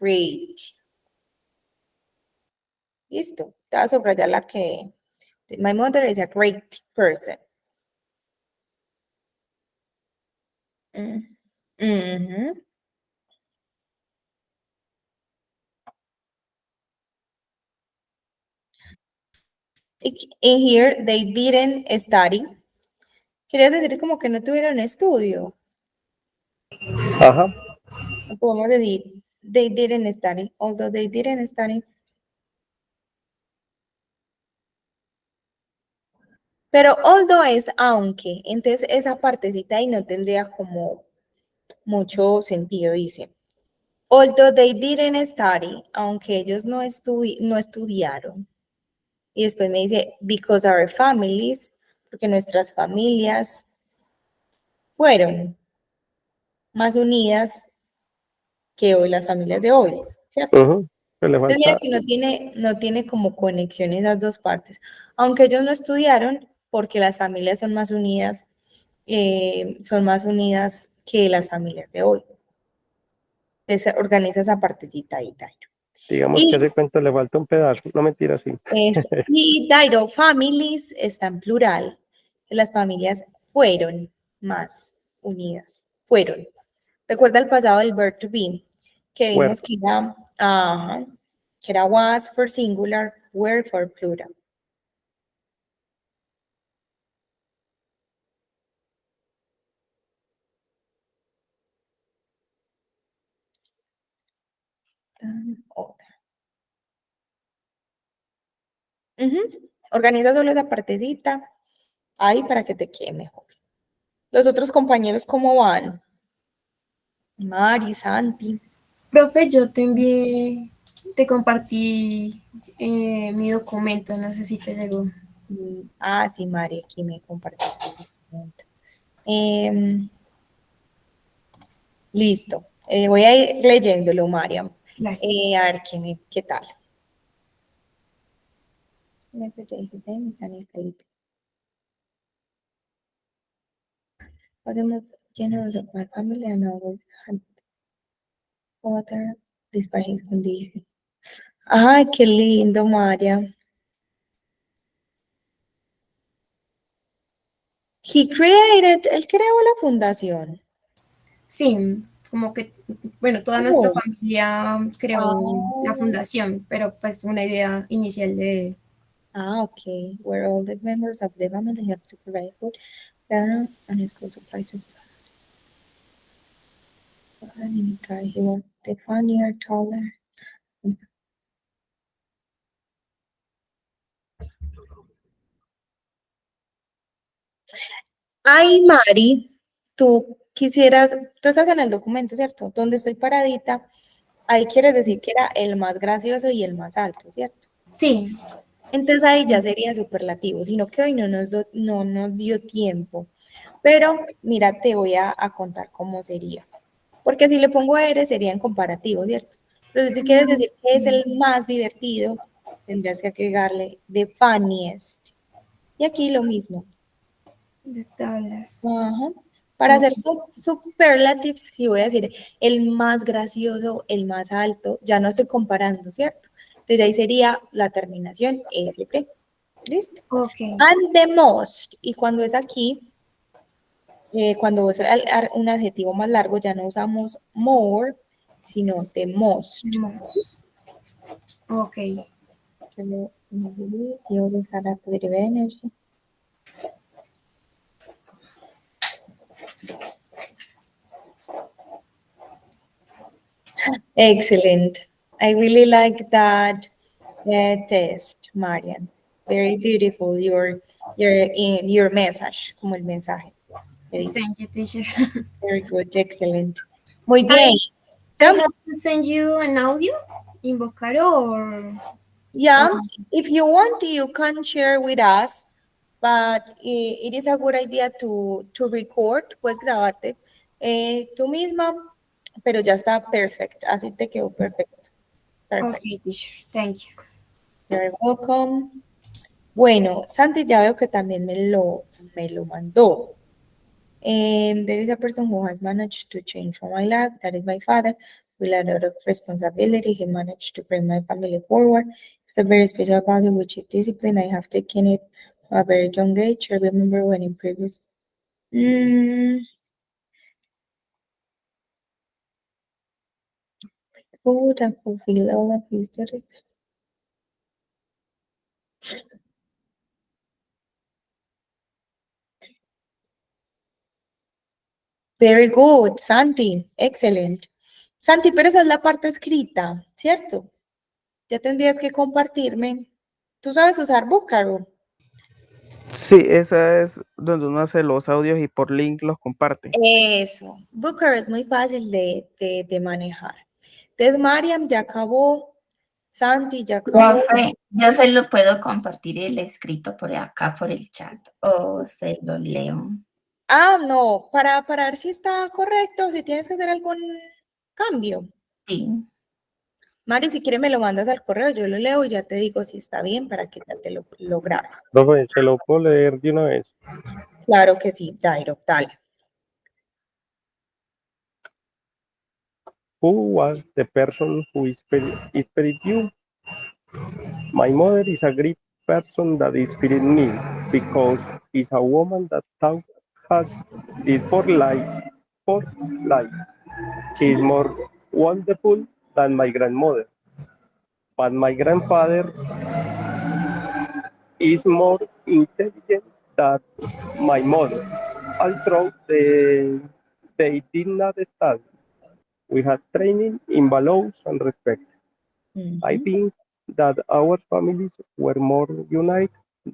great. Listo. Te voy a subrayar la que. My mother is a great person. Mm. Mhm. In here, they didn't study. Querías decir como que no tuvieron estudio. Ajá. Podemos decir, they didn't study, although they didn't study. Pero although es aunque, entonces esa partecita ahí no tendría como mucho sentido, dice. Although they didn't study, aunque ellos no estudiaron. Y después me dice, because our families, porque nuestras familias fueron más unidas que hoy las familias de hoy, ¿cierto? Ujú. Pues le Entonces mira falta, que no tiene como conexión esas dos partes. Aunque ellos no estudiaron, porque las familias son más unidas que las familias de hoy. Entonces organiza esa partecita ahí, Dairo. digamos que a Y ese cuento le falta un pedazo, no mentira, sí. y Dairo, families está en plural. Las familias fueron más unidas. Fueron. Recuerda el pasado del verb to be, que vimos Bueno, que era was for singular, were for plural. Organiza solo esa partecita ahí para que te quede mejor. Los otros compañeros, ¿cómo van? Mari, Santi. Profe, yo te envié, te compartí mi documento, no sé si te llegó. Sí, Mari, aquí me compartiste el documento. Listo. Voy a ir leyéndolo, Mariam. Dale. A ver qué tal. Podemos generals of my family and always had water despite his condition. Ay, qué lindo, Mariam. Él creó la fundación. Sí, como que, bueno, toda nuestra familia creó la Ah, fundación, pero pues fue una idea inicial de... okay. Where all the members of the family have to provide food, and school supplies to he was the funnier, taller. Ay, Mari, tú estás en el documento, ¿cierto? Donde estoy paradita, ahí quieres decir que era el más gracioso y el más alto, ¿cierto? Sí. Entonces ahí ya sería superlativo, sino que hoy no nos dio tiempo. Pero mira, te voy a contar cómo sería. Porque si le pongo eres, sería en comparativo, ¿cierto? Pero si tú quieres decir que es el más divertido, tendrías que agregarle the funniest. Y aquí lo mismo. De tablas. Ajá. Para hacer superlatives, sí voy a decir el más gracioso, el más alto, ya no estoy comparando, ¿cierto? Entonces ahí sería la terminación EST. ¿Listo? Ok. And the most, y cuando es aquí, cuando usa un adjetivo más largo, ya no usamos more, sino the most. Ok. Yo dejar a positive energy. Excellent. I really like that test, Marian. Very beautiful. Your message, como el mensaje. Thank you, teacher. Very good, excellent. Muy bien. I have to send you an audio in Vocaro or... Yeah, if you want, you can share with us, but it is a good idea to record, puedes grabarte tú misma, pero ya está perfect, así te quedó perfecto. Perfect. Okay, teacher, thank you. You're welcome. Bueno, Santi ya veo que también me lo mandó. There is a person who has managed to change my life. That is my father. With a lot of responsibility, he managed to bring my family forward. It's a very special value, which is discipline. I have taken it from a very young age. I remember when in previous. Food and fulfill all of his duties. Very good, Santi. Excellent. Santi, pero esa es la parte escrita, ¿cierto? Ya tendrías que compartirme. ¿Tú sabes usar Vocaro? Sí, esa es donde uno hace los audios y por link los comparte. Eso. Booker es muy fácil de manejar. Entonces, Mariam ya acabó. Santi ya acabó. Profe, yo se lo puedo compartir el escrito por acá, por el chat, o se lo leo. Ah, no, para ver si está correcto, si tienes que hacer algún cambio. Sí. Mari, si quieres me lo mandas al correo, yo lo leo y ya te digo si está bien para que ya te lo grabes. Profe, ¿se lo puedo leer de una vez? Claro que sí, Dairo, dale. Who was the person who inspired you? My mother is a great person that inspired me because she's a woman that taught us this for life. She is more wonderful than my grandmother, but my grandfather is more intelligent than my mother. Although they did not study, we had training in values and respect. I think that our families were more united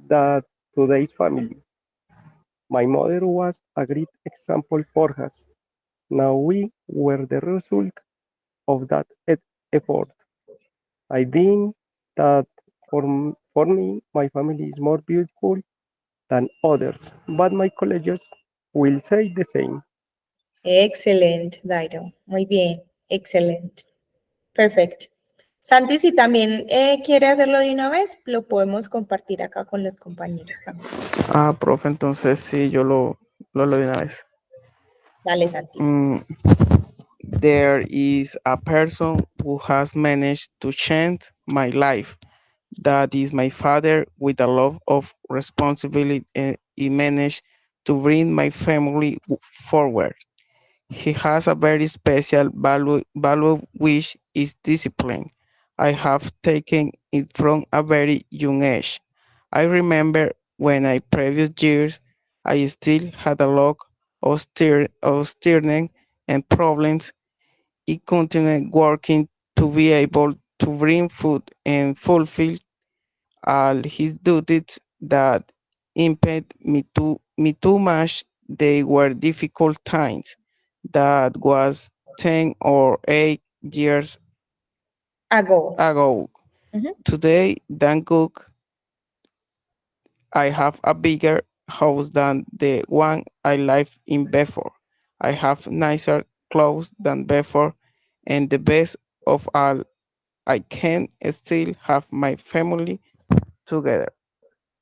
than today's family. My mother was a great example for us. Now we were the result of that effort. I think that for me, my family is more beautiful than others, but my colleagues will say the same. Excelente, Dairo. Muy bien, excelente. Perfecto. Santi, si también quiere hacerlo de una vez, lo podemos compartir acá con los compañeros también. Ah, profe, entonces sí, yo lo leo de una vez. Dale, Santi. There is a person who has managed to change my life. That is my father. With a love of responsibility, he managed to bring my family forward. He has a very special value which is discipline. I have taken it from a very young age. I remember when I previous years I still had a lot of steering and problems. He continued working to be able to bring food and fulfill all his duties that impeded me too much. They were difficult times. That was 10 or 8 years ago. Today, thank God, I have a bigger house than the one I lived in before. I have nicer clothes than before, and the best of all, I can still have my family together.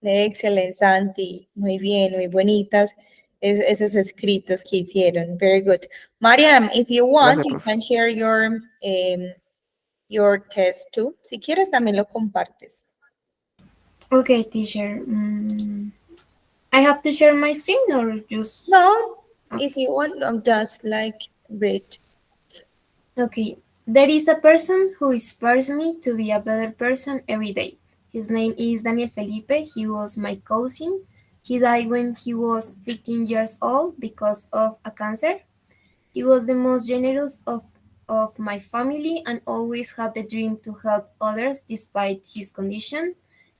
Excelente, Santi. Muy bien, muy bonitas esos escritos que hicieron. Very good. Mariam, if you want, Gracias, you profe. can share your test too. Si quieres, también lo compartes. Okay, teacher. I have to share my screen or just... No, if you want, just like read. Okay. There is a person who inspires me to be a better person every day. His name is Daniel Felipe. He was my cousin. He died when he was 15 years old because of a cancer. He was the most generous of my family and always had the dream to help others despite his condition.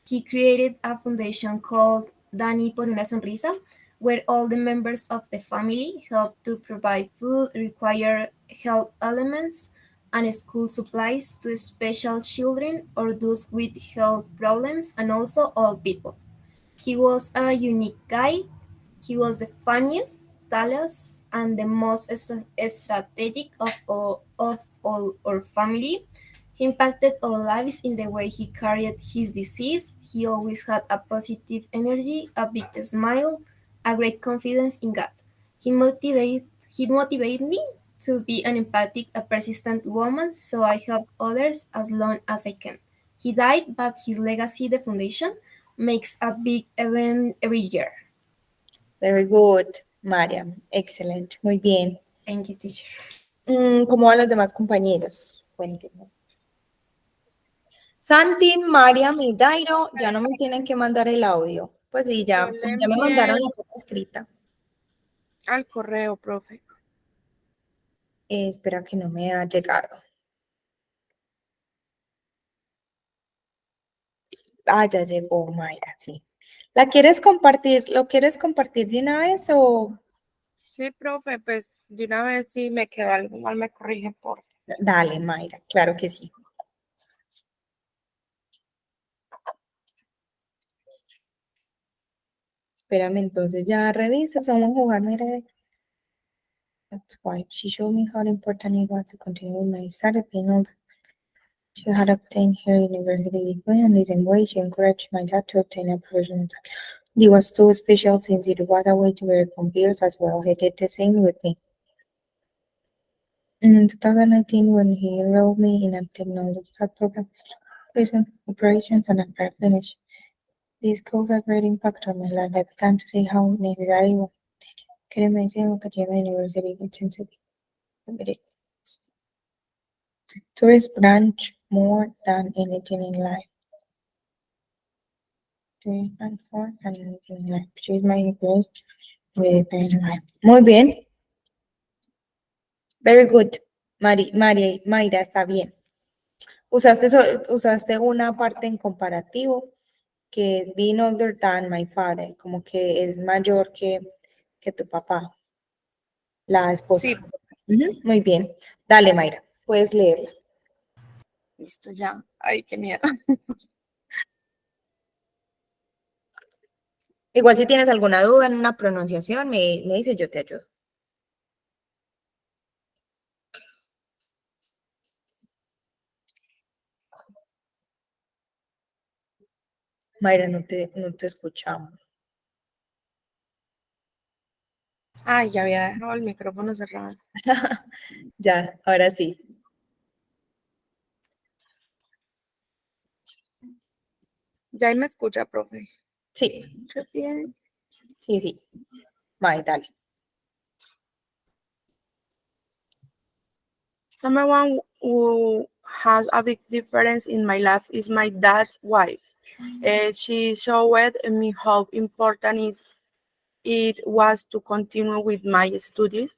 He created a foundation called Dani por una sonrisa, where all the members of the family help to provide food, require health elements, and school supplies to special children or those with health problems, and also all people. He was a unique guy. He was the funniest, tallest, and the most strategic of all our family. He impacted our lives in the way he carried his disease. He always had a positive energy, a big smile, a great confidence in God. He motivated me to be an empathic, a persistent woman, so I help others as long as I can. He died, but his legacy, the foundation, makes a big event every year. Very good, Mariam. Excelente. Muy bien. Thank you, teacher. ¿Cómo van los demás compañeros? Cuéntenme. Santi, Mariam y Dairo ya no me tienen que mandar el audio. Pues sí, ya, Yo le ya me mandaron envié la forma escrita. al correo, profe. Espera que no me ha llegado. Ah, ya llegó, Mayra, sí. ¿La quieres compartir? ¿Lo quieres compartir de una vez o...? Sí, profe, pues de una vez si me quedó algo mal me corrige por. Dale, Mayra, claro que sí. Espérame, entonces ya reviso, vamos a jugar, mira. That's why she showed me how important it was to continue with my studies, being older. She had obtained her university degree, and in this way she encouraged my dad to obtain a professional job. It was too special since it was a way to overcome peers as well. He did the same with me. In 2019, when he enrolled me in a technological program, prison operations and affair finished. This caused a great impact on my life. I began to see how necessary it was. Que me enseñó que lleva university to be. Tourist branch more than anything in life. Tourist branch more than anything in life. Choose my goal with in life. Muy bien. Very good. Mayra, está bien. Usaste una parte en comparativo que es being older than my father, como que es mayor que tu papá, la esposa. Sí, Muy bien. Dale, Mayra, puedes leerla. listo, ya. Ay, qué miedo. Igual si tienes alguna duda en una pronunciación, me dices, yo te ayudo. Mayra, no te escuchamos. Ay, ya había dejado el micrófono cerrado. Ya, ahora sí. Ya ahí me escucha, profe. Sí, ¿Escucha bien? sí. May, dale. Someone who has a big difference in my life is my dad's wife. She showed me how important it was to continue with my studies.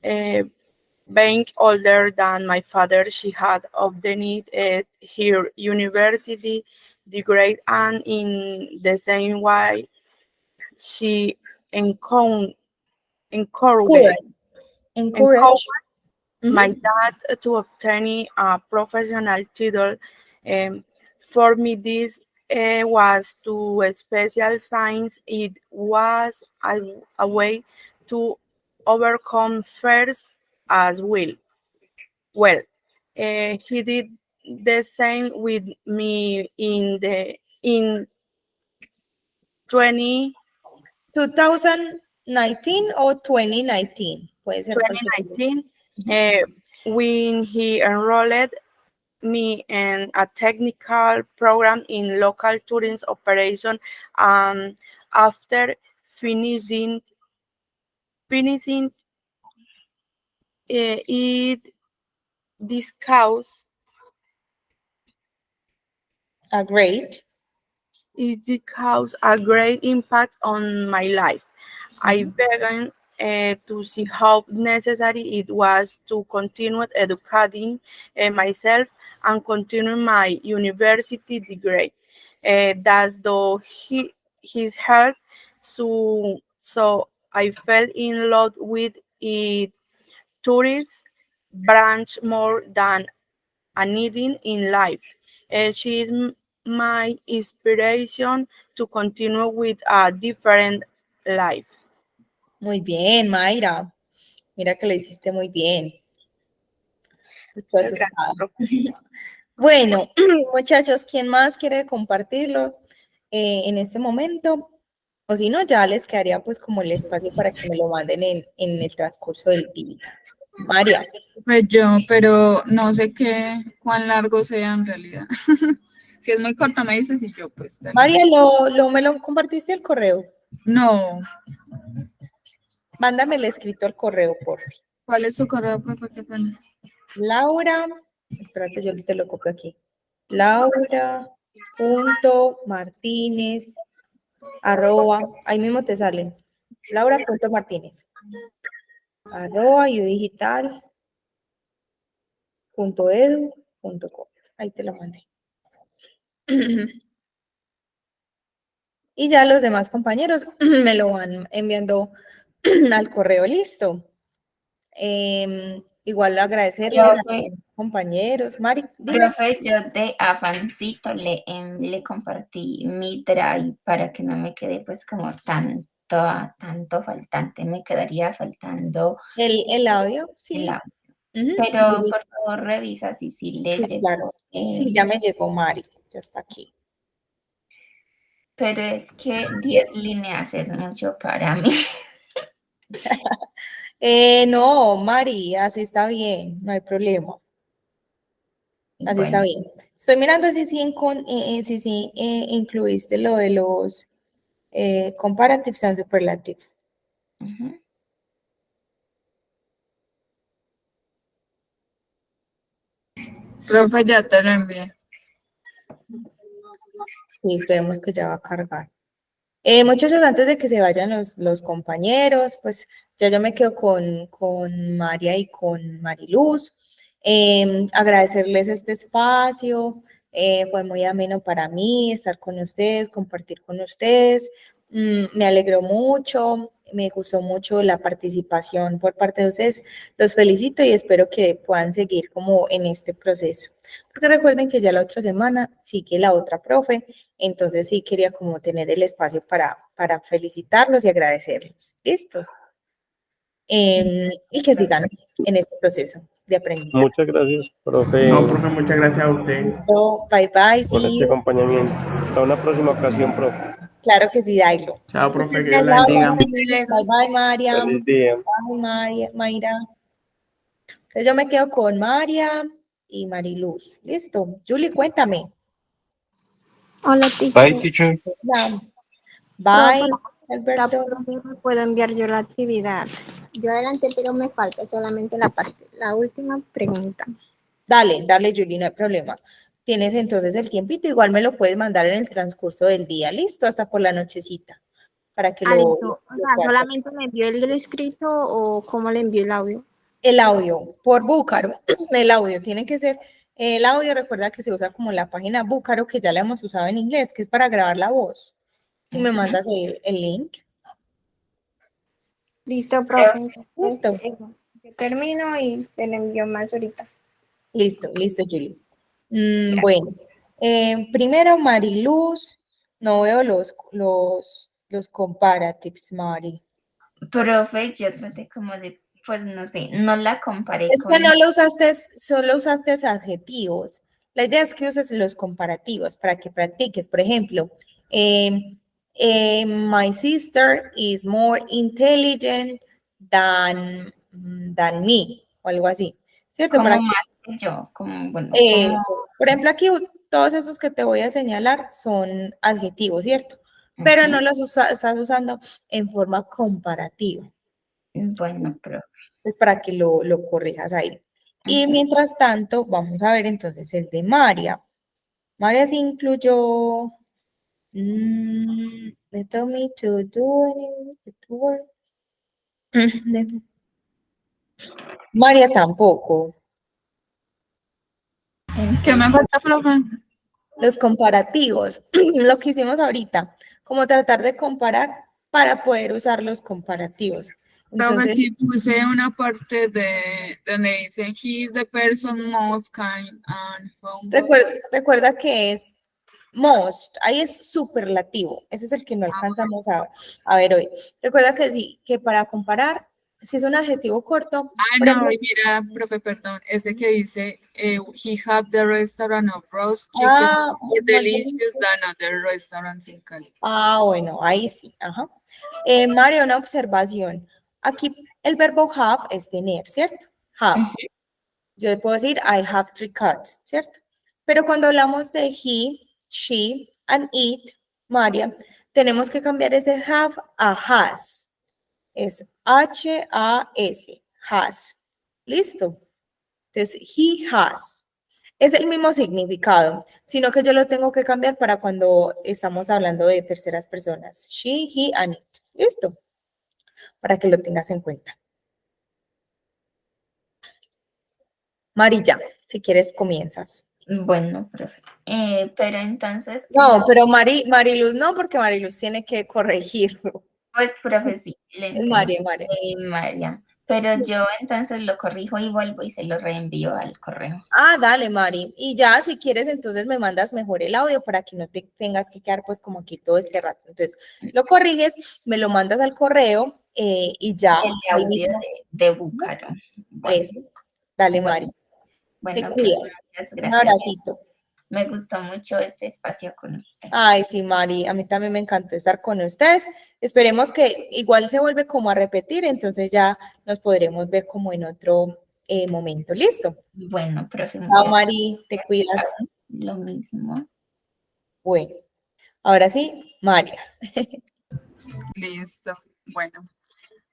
Being older than my father, she had obtained her university degree, and in the same way, she encouraged Encourage. my dad to obtain a professional title. Um, for me, this was to special science. It was a way to overcome fears as well. Well, he did the same with me in 20, 2019 o 2019. Puede ser cualquier. 2019 when he enrolled me in a technical program in local tourism operation. After finishing it, this caused it caused a great impact on my life. I began to see how necessary it was to continue educating myself and continue my university degree. That's though his help, so I fell in love with it. Tourist branch more than anything in life. She is my inspiration to continue with a different life. Muy bien, Mayra. Mira que lo hiciste muy bien. Estoy Muchas gracias, asustada. profe. Bueno, muchachos, ¿quién más quiere compartirlo en este momento? O si no, ya les quedaría pues como el espacio para que me lo manden en el transcurso del día. María. Pues yo, pero no sé cuán largo sea en realidad. Si es muy corto, me dices y yo pues. Dale. María, ¿me lo compartiste el correo? No. Mándame el escrito al correo, por favor. ¿Cuál es tu correo, profe? ¿Qué pena? Laura, espérate, yo te lo copio aquí. Laura.martínez, ahí mismo te salen. Laura.martínez, @udigital.edu.co. Ahí te lo mandé. Y ya los demás compañeros me lo van enviando al correo, listo. Igual agradecerles a Profe, los compañeros. Mari, dime. profe, yo de afancito le compartí mi drive para que no me quede pues como tanto faltante. Me quedaría faltando El audio, el sí. audio. Ujú. Pero por favor revisa si sí le Sí, claro. llegó. Sí, ya me llegó Mari, ya está aquí. Pero es que 10 líneas es mucho para mí. No, Mari, así está bien, no hay problema. Así está Bueno, bien. Estoy mirando si sí, incluiste lo de los comparatives and superlatives. ujú. Profe, ya te lo envié. Sí, esperemos que ya va a cargar. Muchachos, antes de que se vayan los compañeros, pues ya yo me quedo con María y con Mariluz. Agradecerles este espacio, fue muy ameno para mí estar con ustedes, compartir con ustedes. Me alegró mucho, me gustó mucho la participación por parte de ustedes. Los felicito y espero que puedan seguir como en este proceso. Porque recuerden que ya la otra semana sigue la otra profe, entonces sí quería como tener el espacio para felicitarlos y agradecerles. ¿Listo? Y que sigan en este proceso de aprendizaje. Muchas gracias, profe, No, profe, muchas gracias a usted. Listo, bye bye, por sí, este acompañamiento. Hasta una próxima ocasión, profe. claro que sí, Dailo. Chao, profe, Muchas que Dios la gracias, bendiga. bye bye, María, Feliz día. bye, María, Mayra. Entonces yo me quedo con María y Mariluz. Listo, Julie, cuéntame. Hola, Bye, teacher. teacher. Hola. Profe, Bye, Alberto. por mí me puedo enviar yo la actividad. Yo adelanté, pero me falta solamente la última pregunta. Dale, dale, Julie, no hay problema. Tienes entonces el tiempito, igual me lo puedes mandar en el transcurso del día, listo, hasta por la nochecita, para que Listo. O lo sea, puedas hacer. ¿solamente le envió el del escrito o cómo le envió el audio? El audio, por Búcaro, el audio, tiene que ser, el audio recuerda que se usa como la página Búcaro, que ya la hemos usado en inglés, que es para grabar la voz. Y me mandas el link. Listo, profe. Entonces, Listo, eso. Yo termino y se le envío más ahorita. listo, Julie. Bueno, primero Mariluz, no veo los comparatives, Mari. Profe, yo traté como de, pues no sé, no la comparé Es que con... no lo usaste, solo usaste adjetivos. La idea es que uses los comparativos para que practiques. Por ejemplo, my sister is more intelligent than me, o algo así. ¿Cierto? Como Para que más que yo, como, bueno, como... eso. Por ejemplo, aquí todos esos que te voy a señalar son adjetivos, ¿cierto? Pero no los estás usando en forma comparativa. Bueno, profe. Es para que lo corrijas ahí. Y mientras tanto, vamos a ver entonces el de María. María se incluyó. They told me to do it, to work. María tampoco. ¿Qué me falta, profe? Los comparativos, lo que hicimos ahorita, como tratar de comparar para poder usar los comparativos. Profe, Entonces, sí puse una parte de donde dice he, the person, most kind and humble. recuerda que es most, ahí es superlativo, ese es el que no alcanzamos a ver hoy. Recuerda que sí, que para comparar, si es un adjetivo corto, por No, ejemplo, mira, profe, perdón, ese que dice he have the restaurant of roast chicken more muy bien. delicious than other restaurants in Cali. Bueno, ahí sí, ajá. Mario, una observación. Aquí el verbo have es tener, ¿cierto? Have. Yo puedo decir I have 3 cats, ¿cierto? Pero cuando hablamos de he, she, and it, María, tenemos que cambiar ese have a has. Es H-A-S, has. ¿Listo? Entonces, he has. Es el mismo significado, sino que yo lo tengo que cambiar para cuando estamos hablando de terceras personas. She, he, and it. ¿Listo? Para que lo tengas en cuenta. Mari, ya, si quieres comienzas. Bueno, profe. Pero entonces, No, pero Mariluz no, porque Mariluz tiene que corregirlo. pues, profe, sí, le Es entendí. María. María. Pero yo entonces lo corrijo y vuelvo y se lo reenvío al correo. Ah, dale, Mari. Y ya, si quieres, entonces me mandas mejor el audio para que no te tengas que quedar pues como aquí todo este rato. Entonces, lo corriges, me lo mandas al correo y ya. El Ahí audio mismo. de Búcaro. Bueno, Eso. Dale, bueno, Mari. Te bueno, profe, cuidas. muchas Un gracias. abracito. Me gustó mucho este espacio con usted. Ay, sí, Mari, a mí también me encantó estar con ustedes. Esperemos que igual se vuelve como a repetir, entonces ya nos podremos ver como en otro momento. ¿Listo? Bueno, profe, Chao, muchas Mari, te cuidas. gracias. Lo mismo. Bueno, ahora sí, María. Listo. Bueno.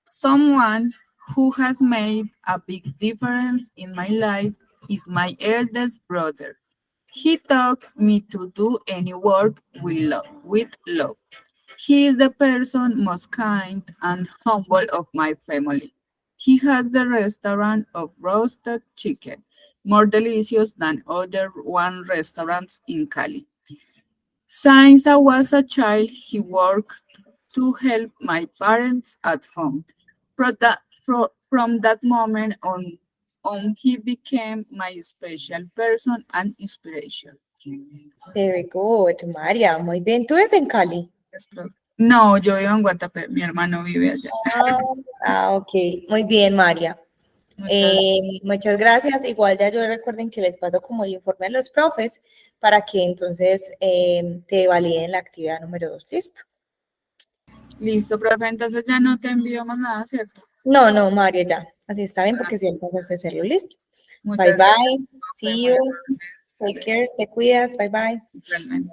Someone who has made a big difference in my life is my eldest brother. He taught me to do any work with love. He is the person most kind and humble of my family. He has the restaurant of roasted chicken, more delicious than other one restaurants in Cali. Since I was a child, he worked to help my parents at home. From that moment on, he became my special person and inspiration. Very good, María. Muy bien. ¿Tú eres en Cali? No, yo vivo en Guatapé, mi hermano vive allá. Ok. Muy bien, María. Muchas gracias. Igual ya yo recuerden que les paso como el informe a los profes para que entonces te validen la actividad número 2. ¿Listo? Listo, profe, entonces ya no te envío más nada, ¿cierto? No, no, María, ya. Así está bien porque si alcanzas a hacerlo. Listo. Muchas Bye, bye. gracias. See you. Take care. Te cuidas. Bye, bye. Realmente.